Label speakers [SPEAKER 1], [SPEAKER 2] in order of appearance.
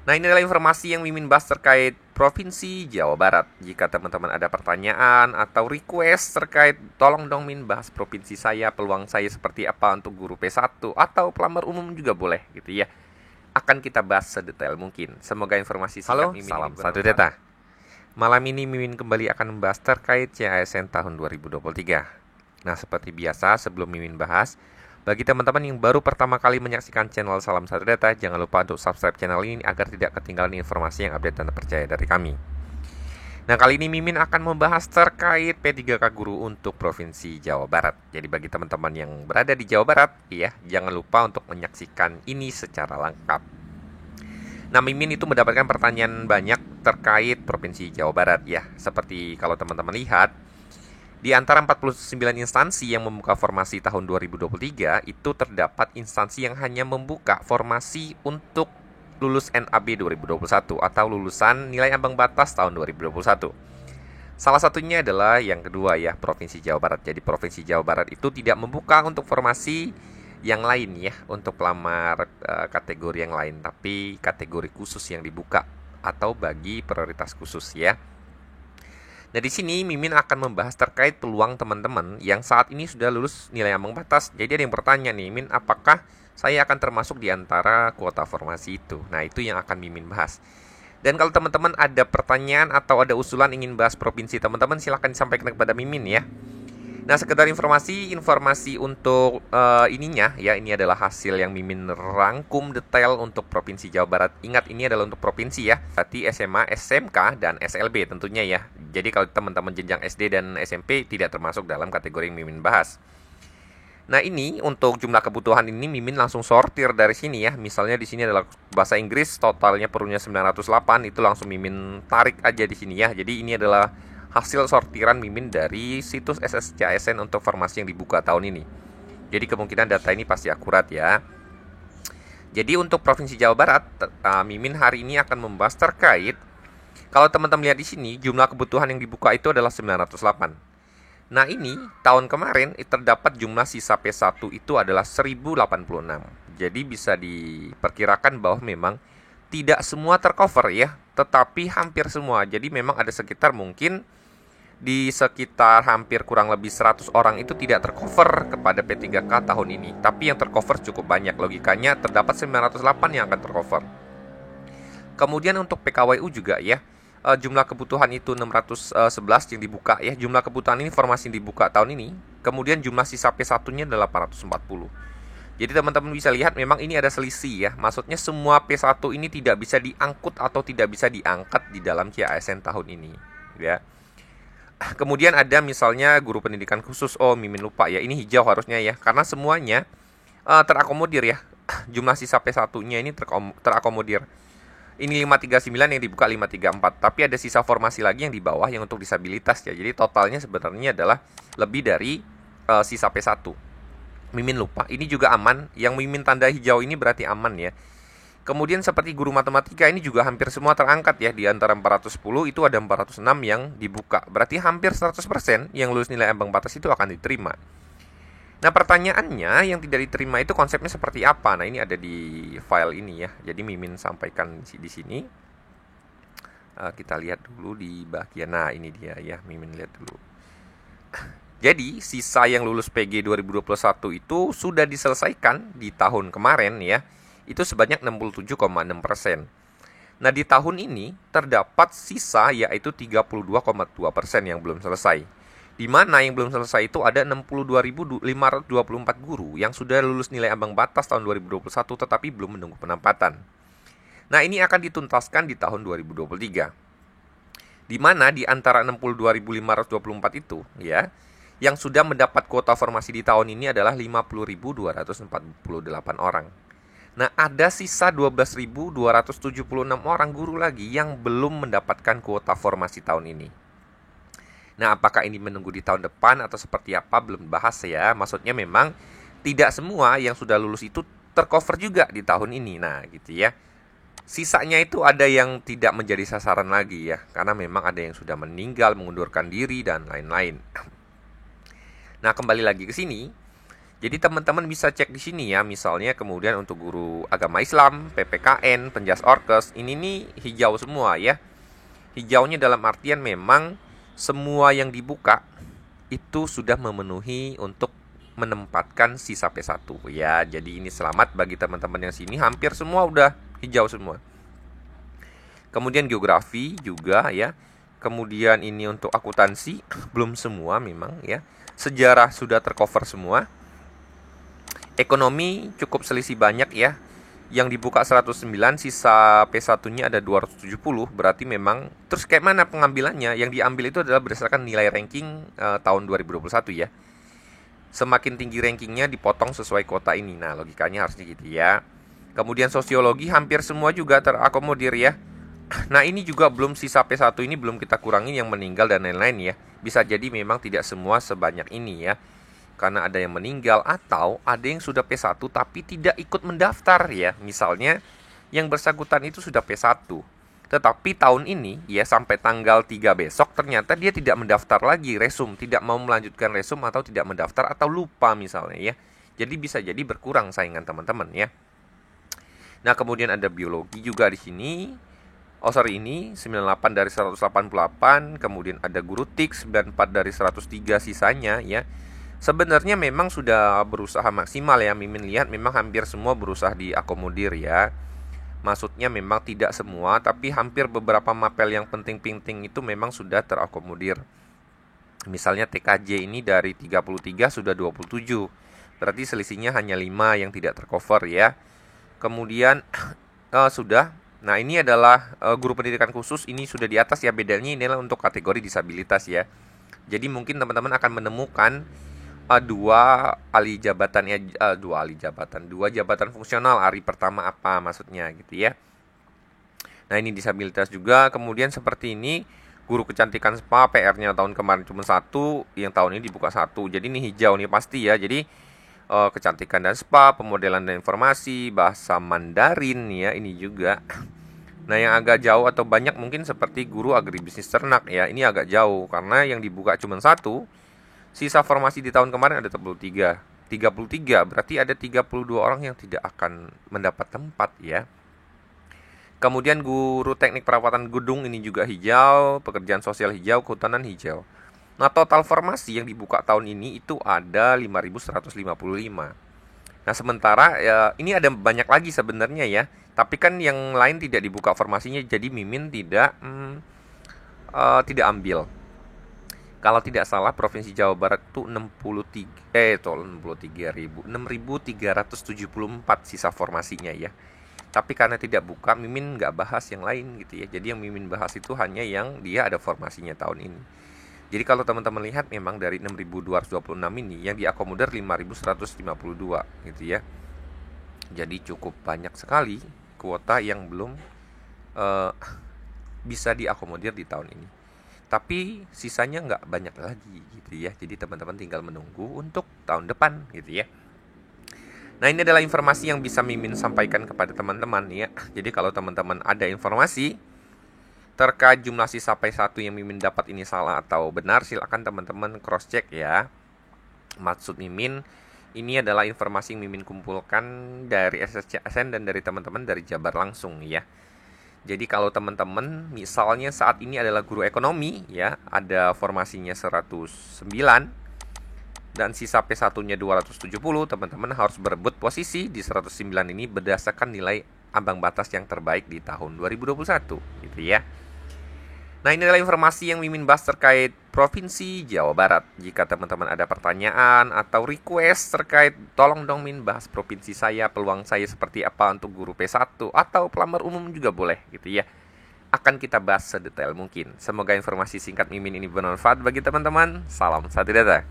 [SPEAKER 1] Nah, ini adalah informasi yang Mimin bahas terkait Provinsi Jawa Barat. Jika teman-teman ada pertanyaan atau request terkait tolong dong Min bahas provinsi saya, peluang saya seperti apa untuk guru P1 atau pelamar umum juga boleh gitu ya. Akan kita bahas sedetail mungkin. Semoga informasi singkat Mimin salam satu data. Malam ini Mimin kembali akan membahas terkait CASN tahun 2023. Nah, seperti biasa sebelum Mimin bahas, bagi teman-teman yang baru pertama kali menyaksikan channel Salam Satu Data, jangan lupa untuk subscribe channel ini agar tidak ketinggalan informasi yang update dan terpercaya dari kami. Nah, kali ini Mimin akan membahas terkait P3K Guru untuk Provinsi Jawa Barat. Jadi bagi teman-teman yang berada di Jawa Barat, ya, jangan lupa untuk menyaksikan ini secara lengkap. Nah, Mimin itu mendapatkan pertanyaan banyak terkait Provinsi Jawa Barat ya. Seperti kalau teman-teman lihat, di antara 49 instansi yang membuka formasi tahun 2023, itu terdapat instansi yang hanya membuka formasi untuk lulus NAB 2021 atau lulusan nilai ambang batas tahun 2021. Salah satunya adalah yang kedua ya, Provinsi Jawa Barat. Jadi Provinsi Jawa Barat itu tidak membuka untuk formasi yang lain ya, untuk pelamar kategori yang lain, tapi kategori khusus yang dibuka atau bagi prioritas khusus ya. Nah, di sini Mimin akan membahas terkait peluang teman-teman yang saat ini sudah lulus nilai ambang batas. Jadi ada yang bertanya nih, Min, apakah saya akan termasuk di antara kuota formasi itu? Nah, itu yang akan Mimin bahas. Dan kalau teman-teman ada pertanyaan atau ada usulan ingin bahas provinsi teman-teman, silahkan disampaikan kepada Mimin ya. Nah, sekedar informasi untuk ininya ya, ini adalah hasil yang Mimin rangkum detail untuk Provinsi Jawa Barat. Ingat, ini adalah untuk provinsi ya, berarti SMA, SMK, dan SLB tentunya ya. Jadi kalau teman-teman jenjang SD dan SMP tidak termasuk dalam kategori yang Mimin bahas. Nah, ini untuk jumlah kebutuhan ini Mimin langsung sortir dari sini ya. Misalnya di sini adalah bahasa Inggris, totalnya perlunya 908, itu langsung Mimin tarik aja di sini ya. Jadi ini adalah hasil sortiran Mimin dari situs SSCASN untuk formasi yang dibuka tahun ini. Jadi kemungkinan data ini pasti akurat ya. Jadi untuk Provinsi Jawa Barat, Mimin hari ini akan membahas terkait, kalau teman-teman lihat di sini, jumlah kebutuhan yang dibuka itu adalah 908. Nah, ini tahun kemarin terdapat jumlah sisa P1 itu adalah 1086. Jadi bisa diperkirakan bahwa memang tidak semua tercover ya, tetapi hampir semua. Jadi memang ada sekitar mungkin di sekitar hampir kurang lebih 100 orang itu tidak tercover kepada P3K tahun ini. Tapi yang tercover cukup banyak. Logikanya terdapat 908 yang akan tercover. Kemudian untuk PKWU juga ya, jumlah kebutuhan itu 611 yang dibuka ya. Jumlah kebutuhan ini formasi yang dibuka tahun ini. Kemudian jumlah sisa P1-nya adalah 840. Jadi teman-teman bisa lihat memang ini ada selisih ya. Maksudnya semua P1 ini tidak bisa diangkut atau tidak bisa diangkat di dalam CASN tahun ini ya. Kemudian ada misalnya guru pendidikan khusus. Oh, Mimin lupa ya, ini hijau harusnya ya, karena semuanya terakomodir ya. Jumlah sisa P1-nya ini terakomodir. Ini 539 yang dibuka 534. Tapi ada sisa formasi lagi yang di bawah yang untuk disabilitas ya. Jadi totalnya sebenarnya adalah lebih dari sisa P1. Mimin lupa, ini juga aman. Yang Mimin tanda hijau ini berarti aman ya. Kemudian seperti guru matematika ini juga hampir semua terangkat ya. Di antara 410 itu ada 406 yang dibuka. Berarti hampir 100% yang lulus nilai ambang batas itu akan diterima. Nah, pertanyaannya yang tidak diterima itu konsepnya seperti apa? Nah, ini ada di file ini ya. Jadi Mimin sampaikan di sini. Kita lihat dulu di bagian. Nah, ini dia ya. Mimin lihat dulu. Jadi, sisa yang lulus PG 2021 itu sudah diselesaikan di tahun kemarin ya. Itu sebanyak 67,6%. Nah, di tahun ini terdapat sisa yaitu 32,2% yang belum selesai. Di mana yang belum selesai itu ada 62.524 guru yang sudah lulus nilai ambang batas tahun 2021 tetapi belum menunggu penempatan. Nah, ini akan dituntaskan di tahun 2023. Di mana di antara 62.524 itu ya, yang sudah mendapat kuota formasi di tahun ini adalah 50.248 orang. Nah, ada sisa 12.276 orang guru lagi yang belum mendapatkan kuota formasi tahun ini. Nah, apakah ini menunggu di tahun depan atau seperti apa belum bahas ya. Maksudnya memang tidak semua yang sudah lulus itu tercover juga di tahun ini. Nah, gitu ya. Sisanya itu ada yang tidak menjadi sasaran lagi ya, karena memang ada yang sudah meninggal, mengundurkan diri dan lain-lain. Nah, kembali lagi ke sini. Jadi teman-teman bisa cek di sini ya, misalnya kemudian untuk guru agama Islam, PPKN, Penjas Orkes, ini nih hijau semua ya. Hijaunya dalam artian memang semua yang dibuka itu sudah memenuhi untuk menempatkan sisa P1 ya. Jadi ini selamat bagi teman-teman yang sini, hampir semua udah hijau semua. Kemudian geografi juga ya. Kemudian ini untuk akuntansi belum semua memang ya. Sejarah sudah tercover semua. Ekonomi cukup selisih banyak ya. Yang dibuka 109, sisa P1-nya ada 270, berarti memang. Terus kayak mana pengambilannya? Yang diambil itu adalah berdasarkan nilai ranking tahun 2021 ya. Semakin tinggi rankingnya dipotong sesuai kuota ini. Nah, logikanya harusnya gitu ya. Kemudian sosiologi hampir semua juga terakomodir ya. Nah, ini juga belum, sisa P1 ini belum kita kurangin yang meninggal dan lain-lain ya. Bisa jadi memang tidak semua sebanyak ini ya. Karena ada yang meninggal atau ada yang sudah P1 tapi tidak ikut mendaftar ya. Misalnya yang bersangkutan itu sudah P1, tetapi tahun ini ya sampai tanggal 3 besok ternyata dia tidak mendaftar lagi resum, tidak mau melanjutkan resum atau tidak mendaftar atau lupa misalnya ya. Jadi bisa jadi berkurang saingan teman-teman ya. Nah, kemudian ada biologi juga di sini. Ini 98 dari 188, kemudian ada guru TIK 94 dari 103 sisanya ya. Sebenarnya memang sudah berusaha maksimal ya, Mimin lihat memang hampir semua berusaha diakomodir ya. Maksudnya memang tidak semua, tapi hampir beberapa mapel yang penting-penting itu memang sudah terakomodir. Misalnya TKJ ini dari 33 sudah 27. Berarti selisihnya hanya 5 yang tidak tercover ya. Kemudian sudah. Nah, ini adalah guru pendidikan khusus, ini sudah di atas ya, bedanya inilah untuk kategori disabilitas ya. Jadi mungkin teman-teman akan menemukan dua jabatan fungsional. Hari pertama apa maksudnya gitu ya. Nah, ini disabilitas juga. Kemudian seperti ini guru kecantikan spa, PR-nya tahun kemarin cuma 1, yang tahun ini dibuka 1. Jadi ini hijau nih pasti ya. Jadi kecantikan dan spa, pemodelan dan informasi, bahasa Mandarin ya, ini juga. Nah, yang agak jauh atau banyak mungkin seperti guru agribisnis ternak ya. Ini agak jauh karena yang dibuka cuma 1. Sisa formasi di tahun kemarin ada 33. Berarti ada 32 orang yang tidak akan mendapat tempat ya. Kemudian guru teknik perawatan gedung ini juga hijau, pekerjaan sosial hijau, kehutanan hijau. Nah, total formasi yang dibuka tahun ini itu ada 5.155. Nah, sementara ya, ini ada banyak lagi sebenarnya ya. Tapi kan yang lain tidak dibuka formasinya, jadi Mimin tidak ambil. Kalau tidak salah Provinsi Jawa Barat itu 6.374 sisa formasinya ya. Tapi karena tidak buka, Mimin nggak bahas yang lain gitu ya. Jadi yang Mimin bahas itu hanya yang dia ada formasinya tahun ini. Jadi kalau teman-teman lihat memang dari 6.226 ini yang diakomodir 5.152 gitu ya. Jadi cukup banyak sekali kuota yang belum bisa diakomodir di tahun ini. Tapi sisanya nggak banyak lagi gitu ya. Jadi teman-teman tinggal menunggu untuk tahun depan gitu ya. Nah, ini adalah informasi yang bisa Mimin sampaikan kepada teman-teman ya. Jadi kalau teman-teman ada informasi terkait jumlah sisa P1 yang Mimin dapat ini salah atau benar, silakan teman-teman cross check ya. Maksud Mimin, ini adalah informasi yang Mimin kumpulkan dari SSCSN dan dari teman-teman dari Jabar langsung ya. Jadi kalau teman-teman misalnya saat ini adalah guru ekonomi ya, ada formasinya 109 dan sisa P1-nya 270, teman-teman harus berebut posisi di 109 ini berdasarkan nilai ambang batas yang terbaik di tahun 2021 gitu ya. Nah, ini adalah informasi yang Mimin bahas terkait Provinsi Jawa Barat. Jika teman-teman ada pertanyaan atau request terkait tolong dong Min bahas provinsi saya, peluang saya seperti apa untuk guru P1 atau pelamar umum juga boleh gitu ya. Akan kita bahas sedetail mungkin. Semoga informasi singkat Mimin ini bermanfaat bagi teman-teman. Salam satu data.